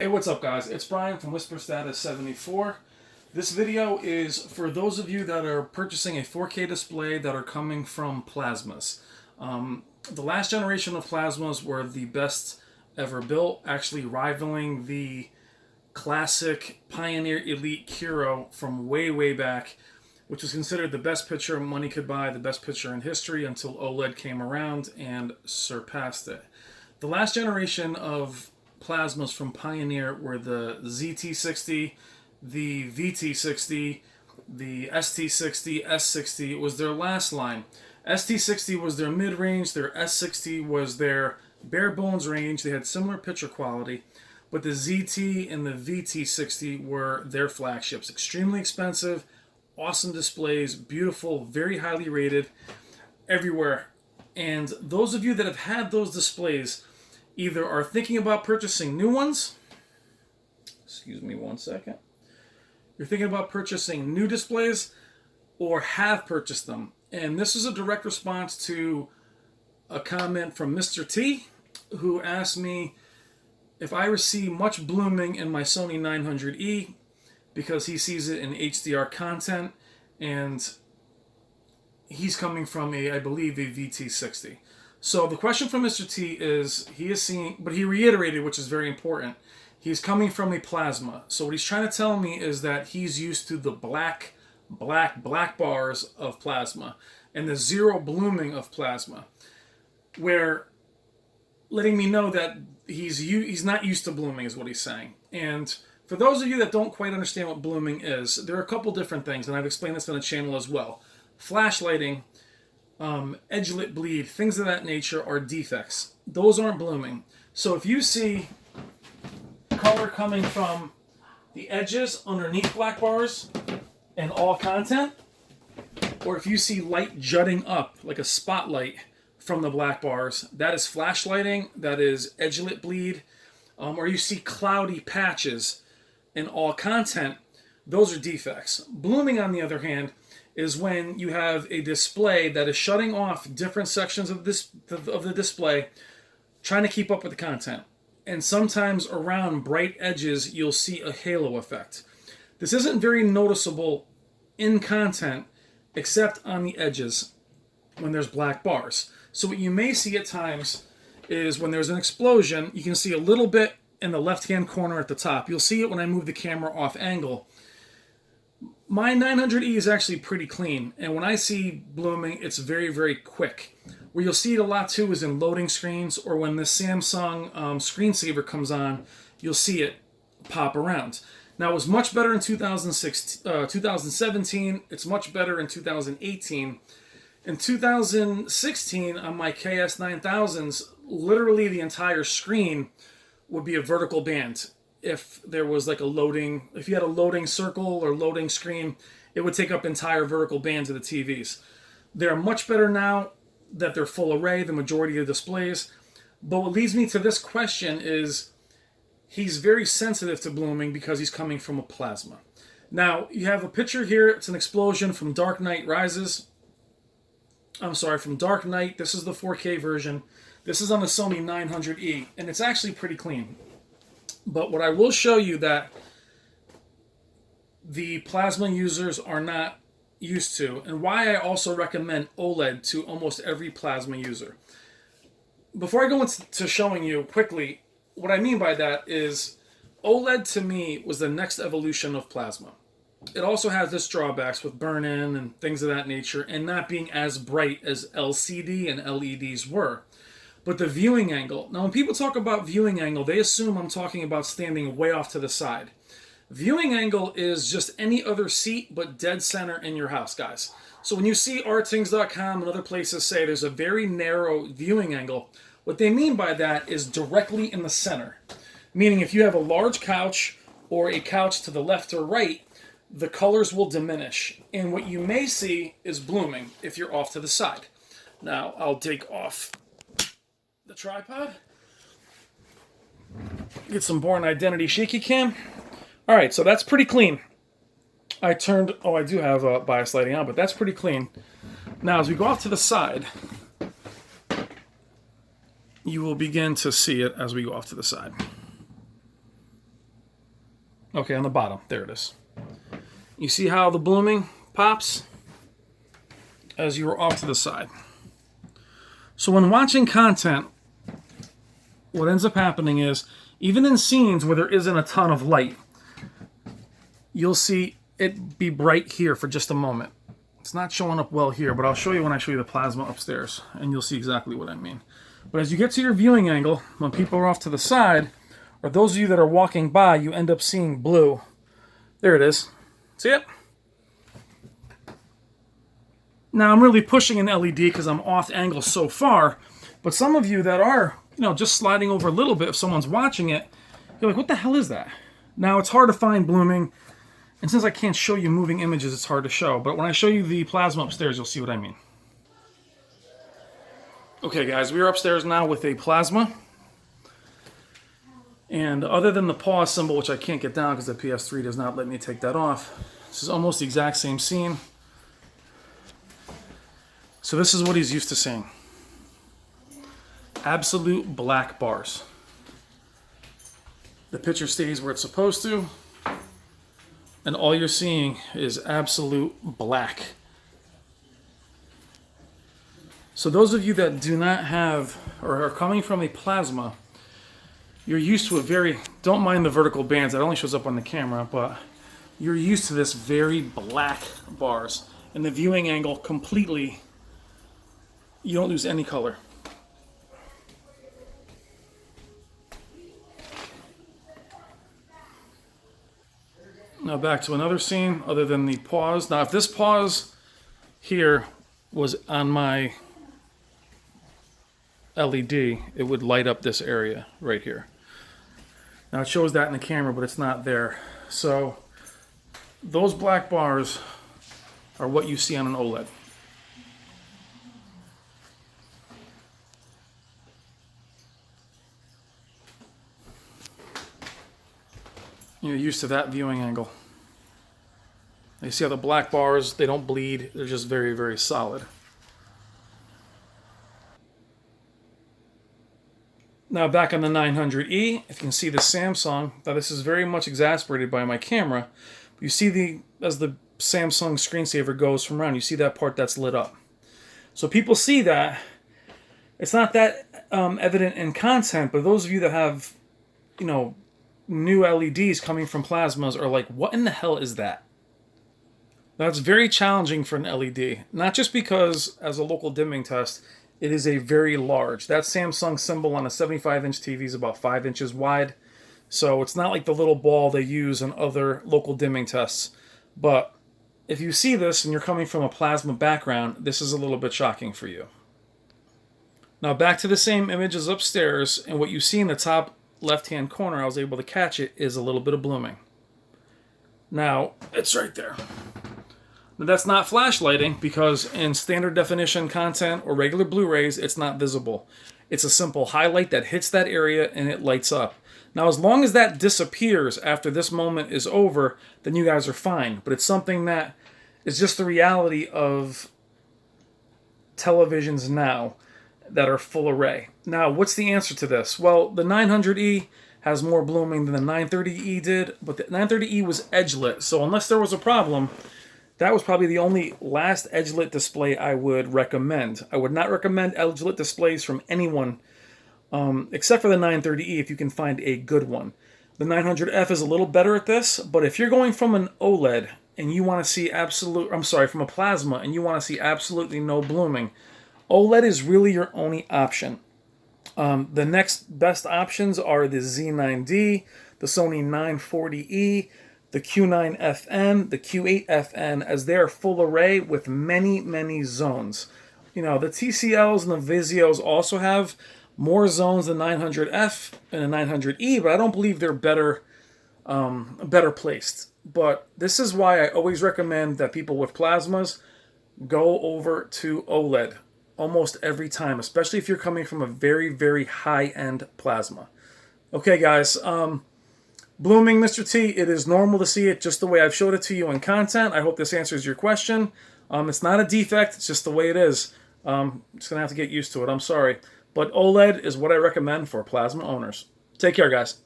Hey, what's up guys? It's Brian from Whisper Status 74. This video is for those of you that are purchasing a 4K display that are coming from plasmas. The last generation of plasmas were the best ever built, actually rivaling the classic Pioneer Elite Kiro from way back, which was considered the best picture money could buy, the best picture in history until OLED came around and surpassed it. The last generation of plasmas from Pioneer were the ZT60, the VT60, the ST60, S60. It was their last line. ST60 was their mid-range, their S60 was their bare bones range. They had similar picture quality, but the ZT and the VT60 were their flagships. Extremely expensive, awesome displays, beautiful, very highly rated everywhere. And those of you that have had those displays either are thinking about purchasing new ones. Excuse me one second. You're thinking about purchasing new displays or have purchased them. And this is a direct response to a comment from Mr. T, who asked me if I receive much blooming in my Sony 900E because he sees it in HDR content, and he's coming from I believe, a VT60. So the question from Mr. T is, he is seeing, but he reiterated, which is very important, he's coming from a plasma. So what he's trying to tell me is that he's used to the black bars of plasma and the zero blooming of plasma, where letting me know that he's not used to blooming is what he's saying. And for those of you that don't quite understand what blooming is, there are a couple different things, and I've explained this on the channel as well. Flash lighting, edgelit bleed, things of that nature are defects. Those aren't blooming. So if you see color coming from the edges underneath black bars and all content, or if you see light jutting up like a spotlight from the black bars, that is flash lighting, that is edgelit bleed. Or you see cloudy patches in all content, those are defects. Blooming, on the other hand, is when you have a display that is shutting off different sections of the display, trying to keep up with the content. And sometimes around bright edges, you'll see a halo effect. This isn't very noticeable in content, except on the edges when there's black bars. So what you may see at times is when there's an explosion, you can see a little bit in the left-hand corner at the top. You'll see it when I move the camera off angle. My 900E is actually pretty clean, and when I see blooming, it's very quick. Where you'll see it a lot too is in loading screens, or when the Samsung screensaver comes on, you'll see it pop around. Now, it was much better in 2017. It's much better in 2018. In 2016, on my KS9000s, literally the entire screen would be a vertical band. If there was like if you had a loading circle or loading screen, it would take up entire vertical bands of the TVs. They're much better now that they're full array, the majority of displays. But what leads me to this question is, he's very sensitive to blooming because he's coming from a plasma. Now, you have a picture here. It's an explosion from Dark Knight Rises. From Dark Knight. This is the 4K version. This is on the Sony 900E, and it's actually pretty clean. But what I will show you that the plasma users are not used to, and why I also recommend OLED to almost every plasma user. Before I go into showing you quickly, what I mean by that is OLED to me was the next evolution of plasma. It also has its drawbacks with burn-in and things of that nature, and not being as bright as LCD and LEDs were. But the viewing angle, now when people talk about viewing angle, they assume I'm talking about standing way off to the side. Viewing angle is just any other seat but dead center in your house, guys. So when you see artthings.com and other places say there's a very narrow viewing angle, what they mean by that is directly in the center. Meaning if you have a large couch or a couch to the left or right, the colors will diminish. And what you may see is blooming if you're off to the side. Now, I'll take off the tripod. Get some Born Identity shaky cam. All right, so that's pretty clean. I do have bias lighting on, but that's pretty clean. Now, as we go off to the side, you will begin to see it as we go off to the side. Okay, on the bottom. There it is. You see how the blooming pops as you're off to the side. So when watching content, what ends up happening is, even in scenes where there isn't a ton of light, you'll see it be bright here for just a moment. It's not showing up well here, but I'll show you when I show you the plasma upstairs, and you'll see exactly what I mean. But as you get to your viewing angle, when people are off to the side, or those of you that are walking by, you end up seeing blue. There it is. See it? Now I'm really pushing an LED because I'm off angle so far, but some of you that are, just sliding over a little bit, if someone's watching it, you're like, what the hell is that? Now it's hard to find blooming, and since I can't show you moving images, it's hard to show, but when I show you the plasma upstairs, you'll see what I mean. Okay guys, we are upstairs now with a plasma, and other than the pause symbol, which I can't get down because the PS3 does not let me take that off, this is almost the exact same scene. So this is what he's used to seeing. Absolute black bars. The picture stays where it's supposed to, and all you're seeing is absolute black. So those of you that do not have, or are coming from a plasma, you're used to don't mind the vertical bands, that only shows up on the camera, but you're used to this very black bars. And the viewing angle completely, you don't lose any color. Now back to another scene other than the pause. Now if this pause here was on my LED, it would light up this area right here. Now it shows that in the camera, but it's not there. So those black bars are what you see on an OLED. You're used to that viewing angle. You see how the black bars, they don't bleed, they're just very, very solid. Now back on the 900E, if you can see the Samsung, now this is very much exasperated by my camera. You see as the Samsung screensaver goes from around, you see that part that's lit up. So people see that. It's not that evident in content, but those of you that have, new LEDs coming from plasmas are like, what in the hell is that? That's very challenging for an LED. Not just because, as a local dimming test, it is a very large. That Samsung symbol on a 75-inch TV is about 5 inches wide. So it's not like the little ball they use on other local dimming tests. But if you see this and you're coming from a plasma background, this is a little bit shocking for you. Now back to the same image as upstairs, and what you see in the top left-hand corner, I was able to catch it, is a little bit of blooming. Now, it's right there. Now, that's not flashlighting because in standard definition content or regular Blu-rays, it's not visible. It's a simple highlight that hits that area and it lights up. Now, as long as that disappears after this moment is over, then you guys are fine. But it's something that is just the reality of televisions now that are full array. Now, what's the answer to this? Well, the 900E has more blooming than the 930E did, but the 930E was edge-lit, so unless there was a problem, that was probably the only last edge-lit display I would recommend. I would not recommend edge-lit displays from anyone, except for the 930E if you can find a good one. The 900F is a little better at this, but if you're going from an OLED and you want to see from a plasma and you want to see absolutely no blooming, OLED is really your only option. The next best options are the Z9D, the Sony 940E, the Q9FN, the Q8FN, as they are full array with many, many zones. The TCLs and the Vizios also have more zones than 900F and the 900E, but I don't believe they're better placed. But this is why I always recommend that people with plasmas go over to OLED. Almost every time, especially if you're coming from a very, very high-end plasma. Okay, guys, blooming, Mr. T, it is normal to see it just the way I've showed it to you in content. I hope this answers your question. It's not a defect, it's just the way it is. Just going to have to get used to it, I'm sorry. But OLED is what I recommend for plasma owners. Take care, guys.